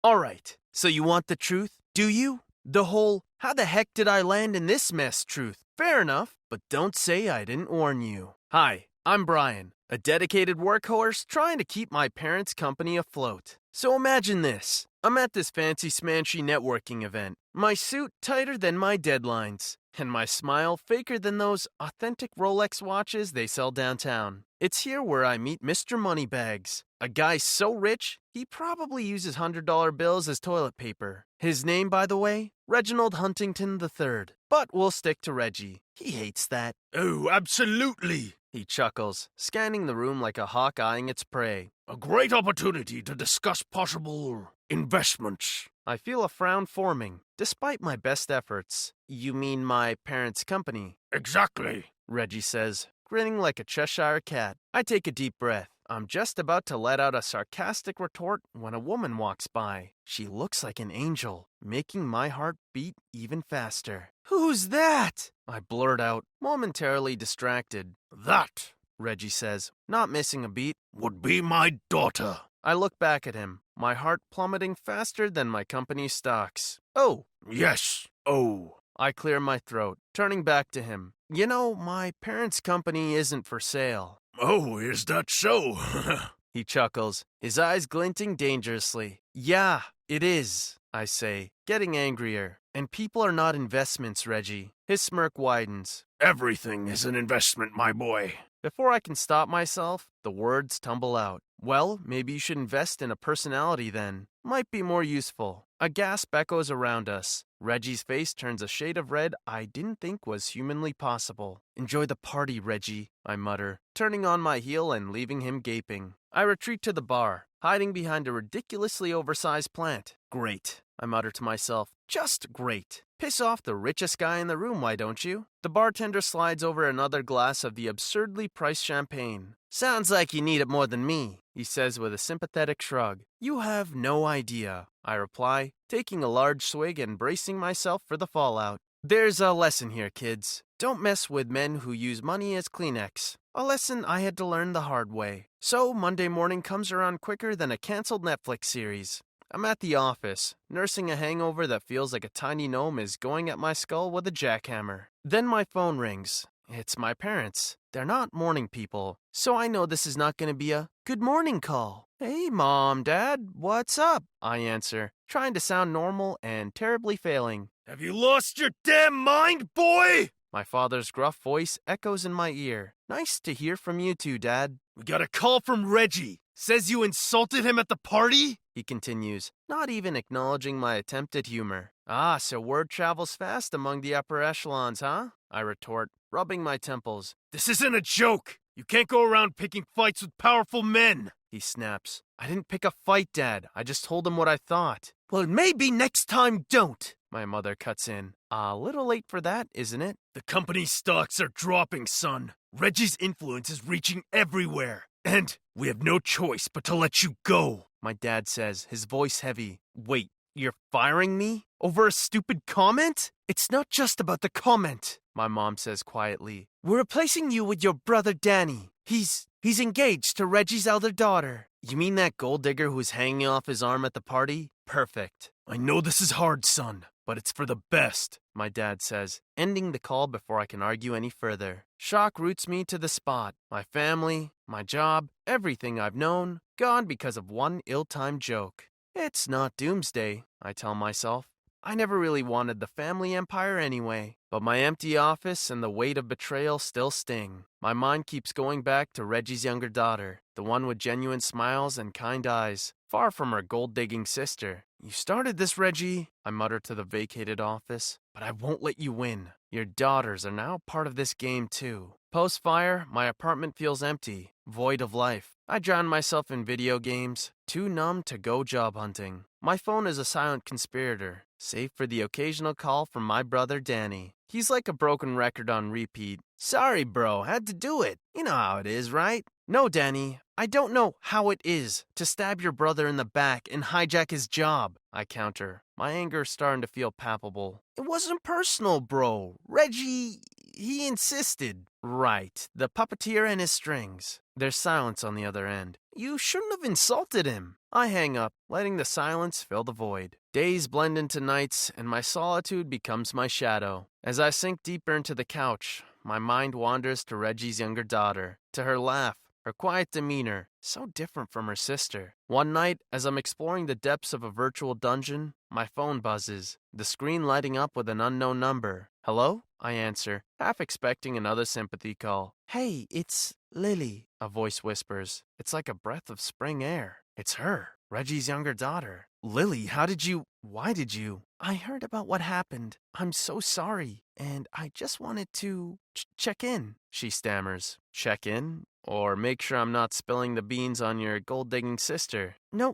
Alright, so you want the truth, do you? The whole, how the heck did I land in this mess truth. Fair enough, but don't say I didn't warn you. Hi, I'm Brian, a dedicated workhorse trying to keep my parents' company afloat. So imagine this. I'm at this fancy smanchy networking event. My suit tighter than my deadlines, and my smile faker than those authentic Rolex watches they sell downtown. It's here where I meet Mr. Moneybags, a guy so rich he probably uses $100 bills as toilet paper. His name, by the way, Reginald Huntington III. But we'll stick to Reggie. He hates that. Oh, absolutely. He chuckles, scanning the room like a hawk eyeing its prey. A great opportunity to discuss possible investments. I feel a frown forming, despite my best efforts. You mean my parents' company? Exactly. Reggie says, grinning like a Cheshire cat. I take a deep breath. I'm just about to let out a sarcastic retort when a woman walks by. She looks like an angel, making my heart beat even faster. Who's that? I blurt out, momentarily distracted. That, Reggie says, not missing a beat, would be my daughter. I look back at him, my heart plummeting faster than my company's stocks. Oh, Yes. Oh. I clear my throat, turning back to him. You know, my parents' company isn't for sale. Oh, is that so? He chuckles, his eyes glinting dangerously. Yeah, it is, I say, getting angrier. And people are not investments, Reggie. His smirk widens. Everything is an investment, my boy. Before I can stop myself, the words tumble out. Well, maybe you should invest in a personality then. Might be more useful. A gasp echoes around us. Reggie's face turns a shade of red I didn't think was humanly possible. Enjoy the party, Reggie, I mutter, turning on my heel and leaving him gaping. I retreat to the bar, hiding behind a ridiculously oversized plant. Great, I mutter to myself. Just great. Piss off the richest guy in the room, why don't you? The bartender slides over another glass of the absurdly priced champagne. Sounds like you need it more than me, he says with a sympathetic shrug. You have no idea, I reply, taking a large swig and bracing myself for the fallout. There's a lesson here, kids. Don't mess with men who use money as Kleenex. A lesson I had to learn the hard way. So Monday morning comes around quicker than a canceled Netflix series. I'm at the office, nursing a hangover that feels like a tiny gnome is going at my skull with a jackhammer. Then my phone rings. It's my parents. They're not morning people, so I know this is not going to be a good morning call. Hey, Mom, Dad, what's up? I answer, trying to sound normal and terribly failing. Have you lost your damn mind, boy? My father's gruff voice echoes in my ear. Nice to hear from you two, Dad. We got a call from Reggie. Says you insulted him at the party? He continues, not even acknowledging my attempt at humor. Ah, so word travels fast among the upper echelons, huh? I retort, rubbing my temples. This isn't a joke. You can't go around picking fights with powerful men. He snaps. I didn't pick a fight, Dad. I just told him what I thought. Well, maybe next time don't. My mother cuts in. A little late for that, isn't it? The company's stocks are dropping, son. Reggie's influence is reaching everywhere. And we have no choice but to let you go. My dad says, his voice heavy. Wait, you're firing me? Over a stupid comment? It's not just about the comment, my mom says quietly. We're replacing you with your brother Danny. He's engaged to Reggie's elder daughter. You mean that gold digger who was hanging off his arm at the party? Perfect. I know this is hard, son, but it's for the best, my dad says, ending the call before I can argue any further. Shock roots me to the spot. My family, my job, everything I've known, gone because of one ill-timed joke. It's not doomsday, I tell myself. I never really wanted the family empire anyway, but my empty office and the weight of betrayal still sting. My mind keeps going back to Reggie's younger daughter, the one with genuine smiles and kind eyes, far from her gold-digging sister. You started this, Reggie, I mutter to the vacated office, but I won't let you win. Your daughters are now part of this game too. Post-fire, my apartment feels empty, void of life. I drown myself in video games, too numb to go job hunting. My phone is a silent conspirator, save for the occasional call from my brother Danny. He's like a broken record on repeat. Sorry, bro, had to do it. You know how it is, right? No, Danny, I don't know how it is to stab your brother in the back and hijack his job, I counter, my anger starting to feel palpable. It wasn't personal, bro. Reggie, he insisted. Right, the puppeteer and his strings. There's silence on the other end. You shouldn't have insulted him. I hang up, letting the silence fill the void. Days blend into nights, and my solitude becomes my shadow. As I sink deeper into the couch, my mind wanders to Reggie's younger daughter, to her laugh, her quiet demeanor, so different from her sister. One night, as I'm exploring the depths of a virtual dungeon, my phone buzzes, the screen lighting up with an unknown number. Hello? I answer, half expecting another sympathy call. Hey, it's Lily, a voice whispers. It's like a breath of spring air. It's her, Reggie's younger daughter. Lily, why did you? I heard about what happened. I'm so sorry, and I just wanted to check in, she stammers. Check in? Or make sure I'm not spilling the beans on your gold-digging sister. No,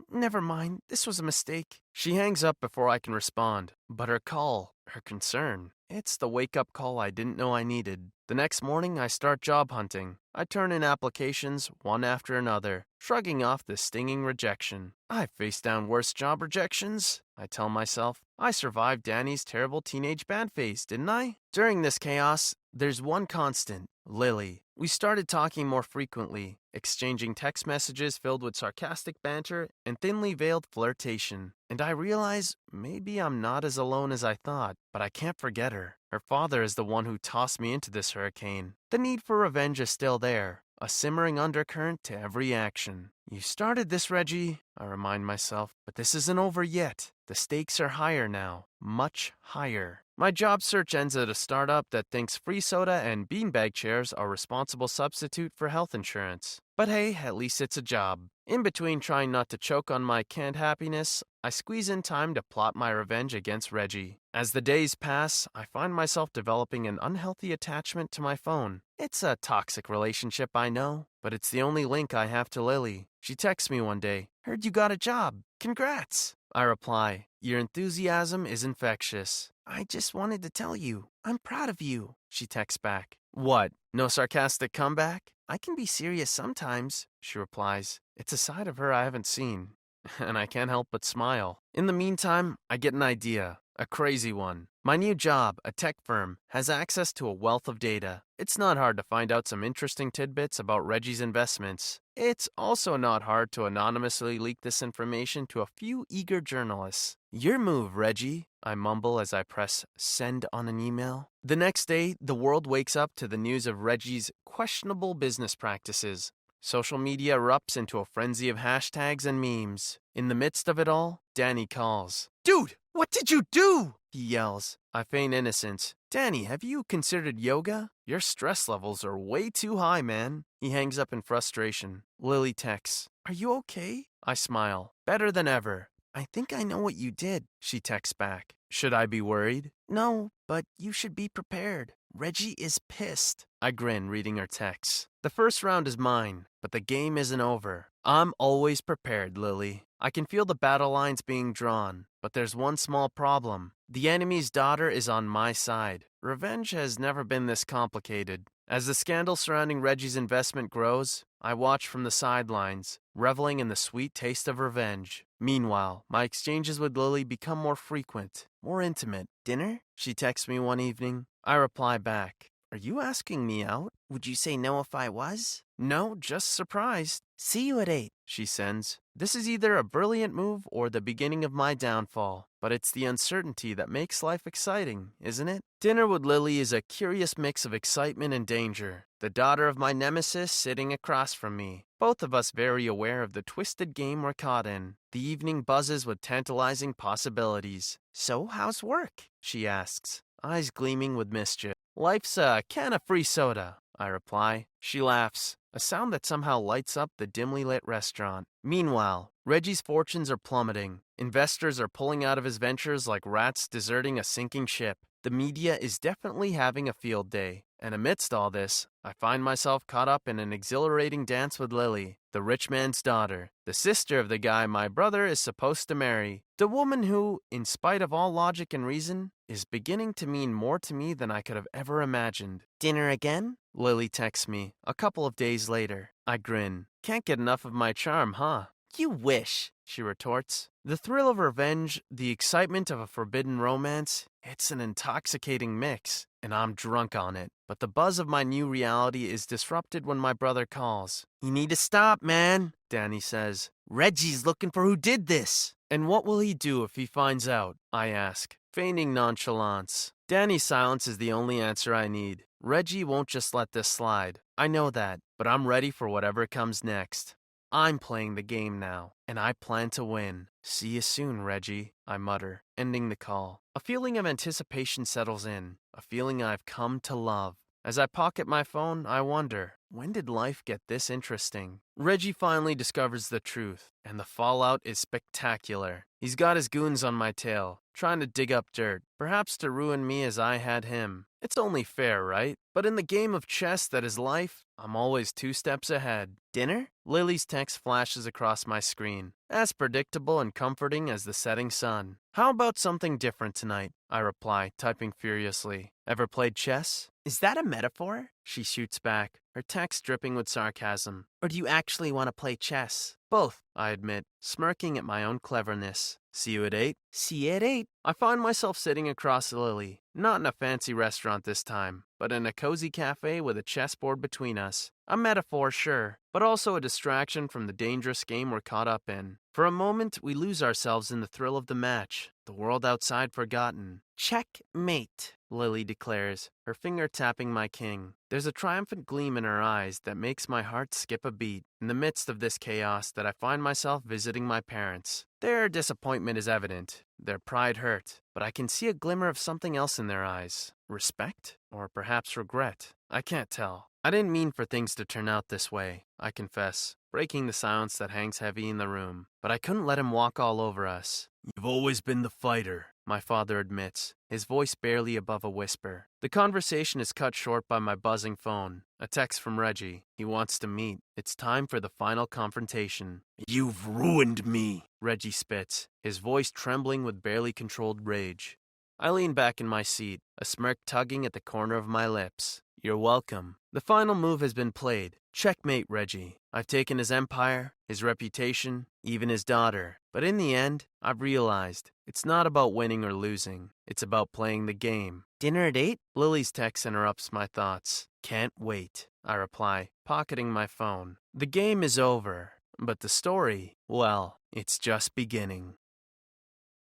never mind. This was a mistake. She hangs up before I can respond. But her call, her concern, it's the wake-up call I didn't know I needed. The next morning, I start job hunting. I turn in applications, one after another, shrugging off the stinging rejection. I've faced down worse job rejections, I tell myself. I survived Danny's terrible teenage bad phase, didn't I? During this chaos, there's one constant, Lily. We started talking more frequently, exchanging text messages filled with sarcastic banter and thinly veiled flirtation. And I realize maybe I'm not as alone as I thought, but I can't forget her. Her father is the one who tossed me into this hurricane. The need for revenge is still there, a simmering undercurrent to every action. You started this, Reggie, I remind myself, but this isn't over yet. The stakes are higher now, much higher. My job search ends at a startup that thinks free soda and beanbag chairs are a responsible substitute for health insurance. But hey, at least it's a job. In between trying not to choke on my canned happiness, I squeeze in time to plot my revenge against Reggie. As the days pass, I find myself developing an unhealthy attachment to my phone. It's a toxic relationship, I know, but it's the only link I have to Lily. She texts me one day, "Heard you got a job. Congrats." I reply, "Your enthusiasm is infectious. I just wanted to tell you, I'm proud of you." She texts back, "What, no sarcastic comeback? I can be serious sometimes," she replies. It's a side of her I haven't seen, and I can't help but smile. In the meantime, I get an idea, a crazy one. My new job, a tech firm, has access to a wealth of data. It's not hard to find out some interesting tidbits about Reggie's investments. It's also not hard to anonymously leak this information to a few eager journalists. Your move, Reggie, I mumble as I press send on an email. The next day, the world wakes up to the news of Reggie's questionable business practices. Social media erupts into a frenzy of hashtags and memes. In the midst of it all, Danny calls. "Dude, what did you do?" he yells. I feign innocence. "Danny, have you considered yoga? Your stress levels are way too high, man." He hangs up in frustration. Lily texts, "Are you okay?" I smile. "Better than ever." "I think I know what you did," she texts back. "Should I be worried?" "No, but you should be prepared. Reggie is pissed." I grin, reading her texts. The first round is mine, but the game isn't over. I'm always prepared, Lily. I can feel the battle lines being drawn, but there's one small problem. The enemy's daughter is on my side. Revenge has never been this complicated. As the scandal surrounding Reggie's investment grows, I watch from the sidelines, reveling in the sweet taste of revenge. Meanwhile, my exchanges with Lily become more frequent, more intimate. "Dinner?" she texts me one evening. I reply back, "Are you asking me out?" "Would you say no if I was?" "No, just surprised." "See you at 8, she sends. This is either a brilliant move or the beginning of my downfall, but it's the uncertainty that makes life exciting, isn't it? Dinner with Lily is a curious mix of excitement and danger. The daughter of my nemesis sitting across from me, both of us very aware of the twisted game we're caught in. The evening buzzes with tantalizing possibilities. "So, how's work?" she asks, eyes gleaming with mischief. "Life's a can of free soda," I reply. She laughs, a sound that somehow lights up the dimly lit restaurant. Meanwhile, Reggie's fortunes are plummeting. Investors are pulling out of his ventures like rats deserting a sinking ship. The media is definitely having a field day. And amidst all this, I find myself caught up in an exhilarating dance with Lily, the rich man's daughter, the sister of the guy my brother is supposed to marry, the woman who, in spite of all logic and reason, is beginning to mean more to me than I could have ever imagined. "Dinner again?" Lily texts me, a couple of days later. I grin. "Can't get enough of my charm, huh?" "You wish," she retorts. The thrill of revenge, the excitement of a forbidden romance, it's an intoxicating mix. and I'm drunk on it. But the buzz of my new reality is disrupted when my brother calls. "You need to stop, man," Danny says. "Reggie's looking for who did this." "And what will he do if he finds out?" I ask, feigning nonchalance. Danny's silence is the only answer I need. Reggie won't just let this slide. I know that, but I'm ready for whatever comes next. I'm playing the game now, and I plan to win. "See you soon, Reggie," I mutter, ending the call. A feeling of anticipation settles in, a feeling I've come to love. As I pocket my phone, I wonder, when did life get this interesting? Reggie finally discovers the truth, and the fallout is spectacular. He's got his goons on my tail, trying to dig up dirt, perhaps to ruin me as I had him. It's only fair, right? But in the game of chess that is life, I'm always 2 steps ahead. "Dinner?" Lily's text flashes across my screen, as predictable and comforting as the setting sun. "How about something different tonight?" I reply, typing furiously. "Ever played chess?" "Is that a metaphor?" She shoots back, her text dripping with sarcasm. "Or do you actually want to play chess?" "Both," I admit, smirking at my own cleverness. "See you at 8? "See you at 8. I find myself sitting across Lily, not in a fancy restaurant this time, but in a cozy cafe with a chessboard between us. A metaphor, sure, but also a distraction from the dangerous game we're caught up in. For a moment, we lose ourselves in the thrill of the match, the world outside forgotten. "Checkmate," Lily declares, her finger tapping my king. There's a triumphant gleam in her eyes that makes my heart skip a beat. In the midst of this chaos that I find myself visiting my parents. Their disappointment is evident, their pride hurt, but I can see a glimmer of something else in their eyes. Respect? Or perhaps regret? I can't tell. I didn't mean for things to turn out this way, I confess, breaking the silence that hangs heavy in the room. But I couldn't let him walk all over us. You've always been the fighter, my father admits, his voice barely above a whisper. The conversation is cut short by my buzzing phone. A text from Reggie. He wants to meet. It's time for the final confrontation. "You've ruined me," Reggie spits, his voice trembling with barely controlled rage. I lean back in my seat, a smirk tugging at the corner of my lips. "You're welcome." The final move has been played. Checkmate, Reggie. I've taken his empire, his reputation, even his daughter. But in the end, I've realized it's not about winning or losing. It's about playing the game. "Dinner at 8? Lily's text interrupts my thoughts. "Can't wait," I reply, pocketing my phone. The game is over, but the story, well, it's just beginning.